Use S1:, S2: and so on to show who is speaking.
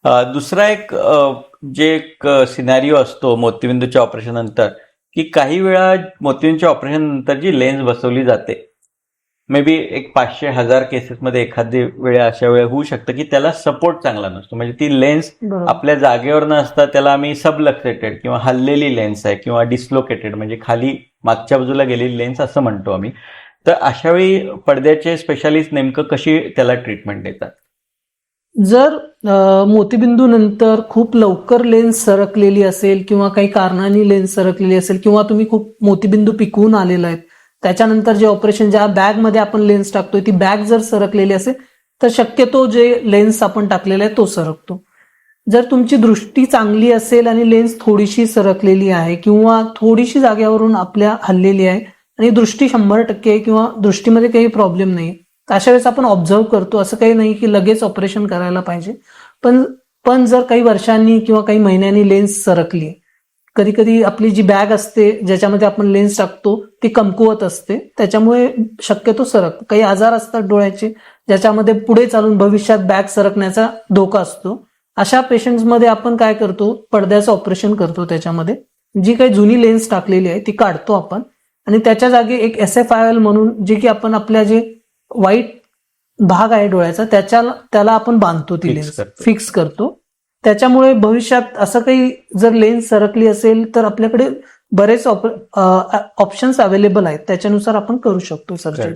S1: दुसरा एक जे एक सिनारिओ असतो मोतीबिंदूच्या ऑपरेशन नंतर, की काही वेळा मोतीबिंदूच्या ऑपरेशन नंतर जी लेन्स बसवली जाते, मे बी एक 500,000 केसेसमध्ये एखादी वेळा अशा वेळा होऊ शकतं की त्याला सपोर्ट चांगला नसतो. म्हणजे ती लेन्स आपल्या जागेवर न असता त्याला आम्ही सबलक्सेटेड किंवा हललेली लेन्स आहे किंवा डिस्लोकेटेड म्हणजे खाली मागच्या बाजूला गेलेली लेन्स असं म्हणतो आम्ही. तर अशा वेळी पडद्याचे स्पेशालिस्ट नेमकं कशी त्याला ट्रीटमेंट देतात?
S2: जर मोतीबिंदू नंतर खूप लवकर लेन्स सरकलेली असेल किंवा काही कारणाने लेन्स सरकलेली असेल किंवा तुम्ही खूप मोतीबिंदू पिकवून आलेला आहे, त्याच्यानंतर जे ऑपरेशन ज्या बॅगमध्ये आपण लेन्स टाकतोय ती बॅग जर सरकलेली असेल तर शक्यतो जे लेन्स आपण टाकलेला आहे तो सरकतो. जर तुमची दृष्टी चांगली असेल आणि लेन्स थोडीशी सरकलेली आहे किंवा थोडीशी जागेवरून आपल्या हललेली आहे आणि दृष्टी 100% आहे किंवा दृष्टीमध्ये काही प्रॉब्लेम नाही, अशा वेळेस आपण ऑब्झर्व करतो. असं काही नाही की लगेच ऑपरेशन करायला पाहिजे. पण जर काही वर्षांनी किंवा काही महिन्यांनी लेन्स सरकली, कधी कधी आपली जी बॅग असते ज्याच्यामध्ये आपण लेन्स टाकतो ती कमकुवत असते, त्याच्यामुळे शक्यतो सरकतो. काही आजार असतात डोळ्याचे ज्याच्यामध्ये पुढे चालून भविष्यात बॅग सरकण्याचा धोका असतो. अशा पेशंट्समध्ये आपण काय करतो, पडद्याचं ऑपरेशन करतो. त्याच्यामध्ये जी काही जुनी लेन्स टाकलेली आहे ती काढतो आपण आणि त्याच्या जागी एक SFIOL म्हणून जे की आपण आपल्या जे वाईट भाग आहे डोळ्याचा त्याला आपण बांधतो, ती लेन्स फिक्स करतो. त्याच्यामुळे भविष्यात असं काही जर लेन्स सरकली असेल तर आपल्याकडे बरेच ऑप्शन्स अवेलेबल आहेत, त्याच्यानुसार आपण करू शकतो सर्जरी.